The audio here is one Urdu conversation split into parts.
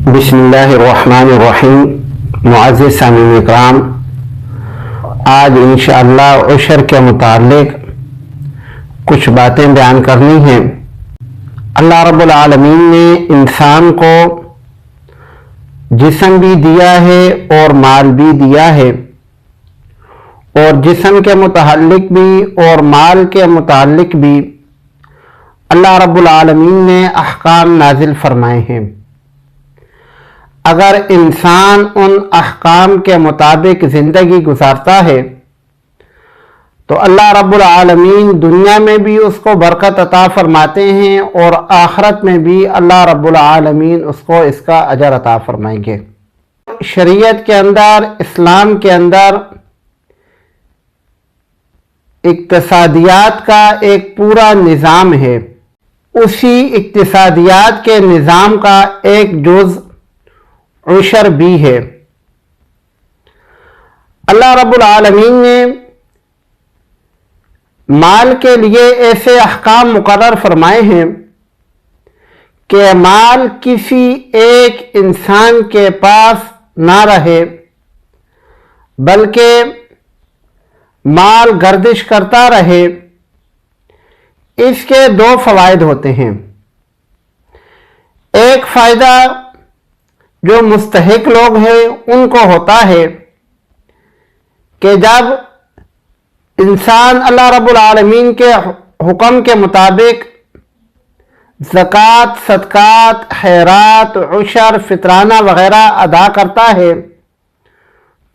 بسم اللہ الرحمن الرحیم۔ معزز سامعین اکرام، آج انشاءاللہ عشر کے متعلق کچھ باتیں بیان کرنی ہیں۔ اللہ رب العالمین نے انسان کو جسم بھی دیا ہے اور مال بھی دیا ہے، اور جسم کے متعلق بھی اور مال کے متعلق بھی اللہ رب العالمین نے احکام نازل فرمائے ہیں۔ اگر انسان ان احکام کے مطابق زندگی گزارتا ہے تو اللہ رب العالمین دنیا میں بھی اس کو برکت عطا فرماتے ہیں اور آخرت میں بھی اللہ رب العالمین اس کو اس کا اجر عطا فرمائیں گے۔ شریعت کے اندر، اسلام کے اندر اقتصادیات کا ایک پورا نظام ہے۔ اسی اقتصادیات کے نظام کا ایک جز عشر بھی ہے۔ اللہ رب العالمین نے مال کے لیے ایسے احکام مقرر فرمائے ہیں کہ مال کسی ایک انسان کے پاس نہ رہے، بلکہ مال گردش کرتا رہے۔ اس کے دو فوائد ہوتے ہیں۔ ایک فائدہ جو مستحق لوگ ہیں ان کو ہوتا ہے کہ جب انسان اللہ رب العالمین کے حکم کے مطابق زکوٰۃ، صدقات، خیرات، عشر، فطرانہ وغیرہ ادا کرتا ہے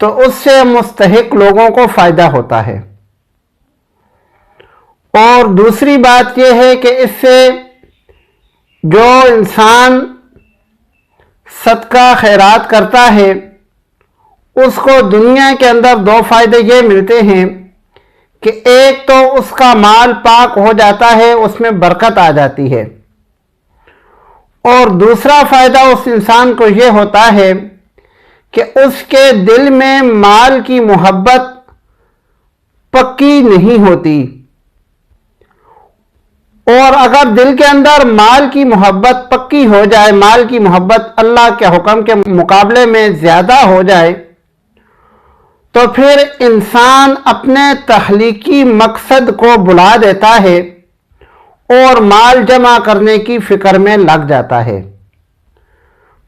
تو اس سے مستحق لوگوں کو فائدہ ہوتا ہے۔ اور دوسری بات یہ ہے کہ اس سے جو انسان صدقہ خیرات کرتا ہے اس کو دنیا کے اندر دو فائدے یہ ملتے ہیں کہ ایک تو اس کا مال پاک ہو جاتا ہے، اس میں برکت آ جاتی ہے، اور دوسرا فائدہ اس انسان کو یہ ہوتا ہے کہ اس کے دل میں مال کی محبت پکی نہیں ہوتی۔ اور اگر دل کے اندر مال کی محبت پکی ہو جائے، مال کی محبت اللہ کے حکم کے مقابلے میں زیادہ ہو جائے، تو پھر انسان اپنے تخلیقی مقصد کو بلا دیتا ہے اور مال جمع کرنے کی فکر میں لگ جاتا ہے۔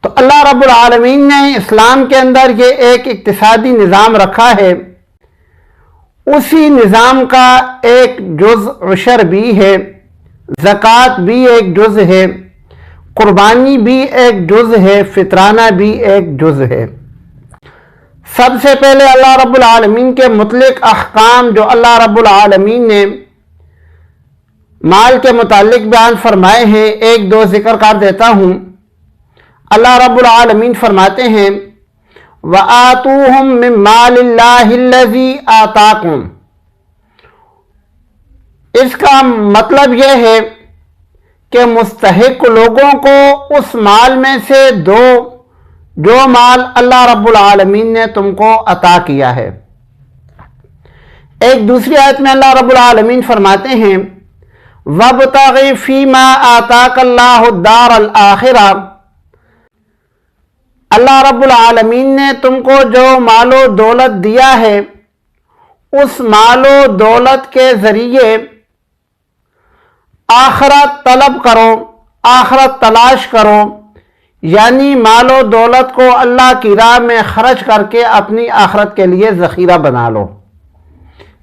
تو اللہ رب العالمین نے اسلام کے اندر یہ ایک اقتصادی نظام رکھا ہے، اسی نظام کا ایک جز عشر بھی ہے، زکوٰۃ بھی ایک جز ہے، قربانی بھی ایک جز ہے، فطرانہ بھی ایک جز ہے۔ سب سے پہلے اللہ رب العالمین کے مطلق احکام جو اللہ رب العالمین نے مال کے متعلق بیان فرمائے ہیں، ایک دو ذکر کر دیتا ہوں۔ اللہ رب العالمین فرماتے ہیں وَآتُوهُم مِّن مَّالِ اللَّهِ الَّذِي آتَاكُمْ۔ اس کا مطلب یہ ہے کہ مستحق لوگوں کو اس مال میں سے دو جو مال اللہ رب العالمین نے تم کو عطا کیا ہے۔ ایک دوسری آیت میں اللہ رب العالمین فرماتے ہیں وَابْتَغِ فِي مَا آتَاكَ اللَّهُ الدَّارَ الْآخِرَةَ۔ اللہ رب العالمین نے تم کو جو مال و دولت دیا ہے، اس مال و دولت کے ذریعے آخرت طلب کرو، آخرت تلاش کرو، یعنی مال و دولت کو اللہ کی راہ میں خرچ کر کے اپنی آخرت کے لیے ذخیرہ بنا لو۔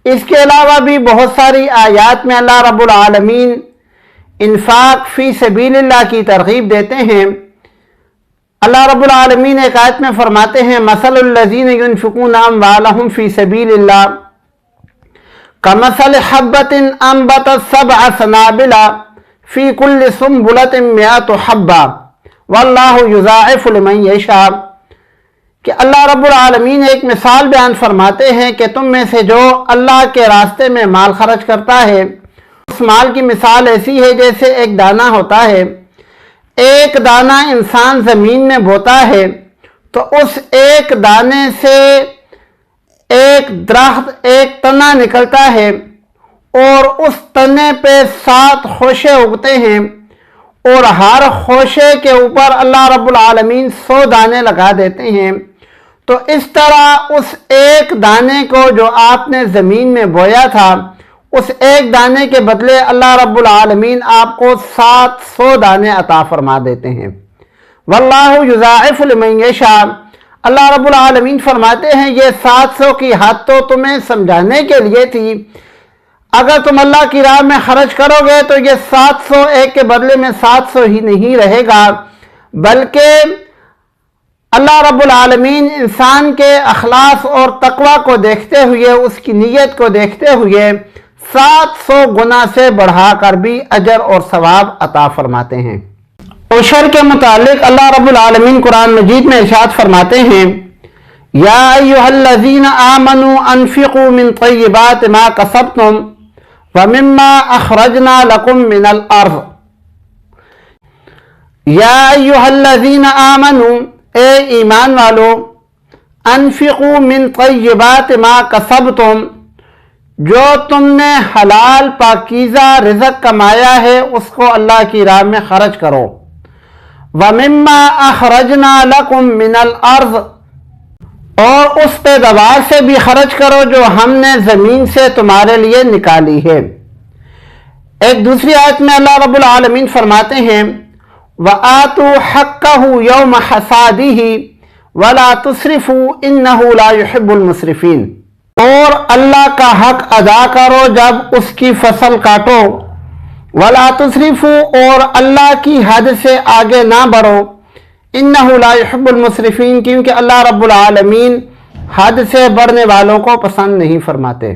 اس کے علاوہ بھی بہت ساری آیات میں اللہ رب العالمین انفاق فی سبیل اللہ کی ترغیب دیتے ہیں۔ اللہ رب العالمین ایک آیت میں فرماتے ہیں مثل الذین ينفقون اموالهم فی سبیل اللہ کمثل حبۃ انبتت سبع سنابل فی کل سنبلۃ مئۃ حبۃ واللہ یضاعف لمن یشاء، کہ اللہ رب العالمین ایک مثال بیان فرماتے ہیں کہ تم میں سے جو اللہ کے راستے میں مال خرچ کرتا ہے، اس مال کی مثال ایسی ہے جیسے ایک دانہ ہوتا ہے۔ ایک دانہ انسان زمین میں بوتا ہے تو اس ایک دانے سے ایک درخت، ایک تنا نکلتا ہے، اور اس تنے پہ 7 خوشے اگتے ہیں۔ اور ہر خوشے کے اوپر اللہ رب العالمین 100 دانے لگا دیتے ہیں، تو اس طرح اس ایک دانے کو جو آپ نے زمین میں بویا تھا، اس ایک دانے کے بدلے اللہ رب العالمین آپ کو 700 دانے عطا فرما دیتے ہیں۔ واللہ یضاعف لمن یشاء، اللہ رب العالمین فرماتے ہیں یہ 700 کی حد تو تمہیں سمجھانے کے لیے تھی، اگر تم اللہ کی راہ میں خرچ کرو گے تو یہ 700 ایک کے بدلے میں 700 ہی نہیں رہے گا، بلکہ اللہ رب العالمین انسان کے اخلاص اور تقوی کو دیکھتے ہوئے، اس کی نیت کو دیکھتے ہوئے 700 گنا سے بڑھا کر بھی اجر اور ثواب عطا فرماتے ہیں۔ عشر کے متعلق اللہ رب العالمین قرآن مجید میں ارشاد فرماتے ہیں، یا ایھا الذین آمنوا انفقوا من طیبات ما کسبتم ومما اخرجنا لکم من الارض۔ یا ایھا الذین آمنوا، اے ایمان والو، انفقوا من طیبات ما کسبتم، جو تم نے حلال پاکیزہ رزق کمایا ہے اس کو اللہ کی راہ میں خرچ کرو۔ وَمِمَّا أَخْرَجْنَا لَكُم مِّنَ الْأَرْضِ، اور اس پیداوار سے بھی خرچ کرو جو ہم نے زمین سے تمہارے لیے نکالی ہے۔ ایک دوسری آیت میں اللہ رب العالمین فرماتے ہیں، وَآتُوا حَقَّهُ يَوْمَ حَصَادِهِ وَلَا تُسْرِفُوا إِنَّهُ لَا يُحِبُّ الْمُسْرِفِينَ، اور اللہ کا حق ادا کرو جب اس کی فصل کاٹو، وَلَا تُسْرِفُوا، اور اللہ کی حد سے آگے نہ بڑھو، إِنَّهُ لَا يُحِبُّ الْمُسْرِفِينَ، کیونکہ اللہ رب العالمین حد سے بڑھنے والوں کو پسند نہیں فرماتے۔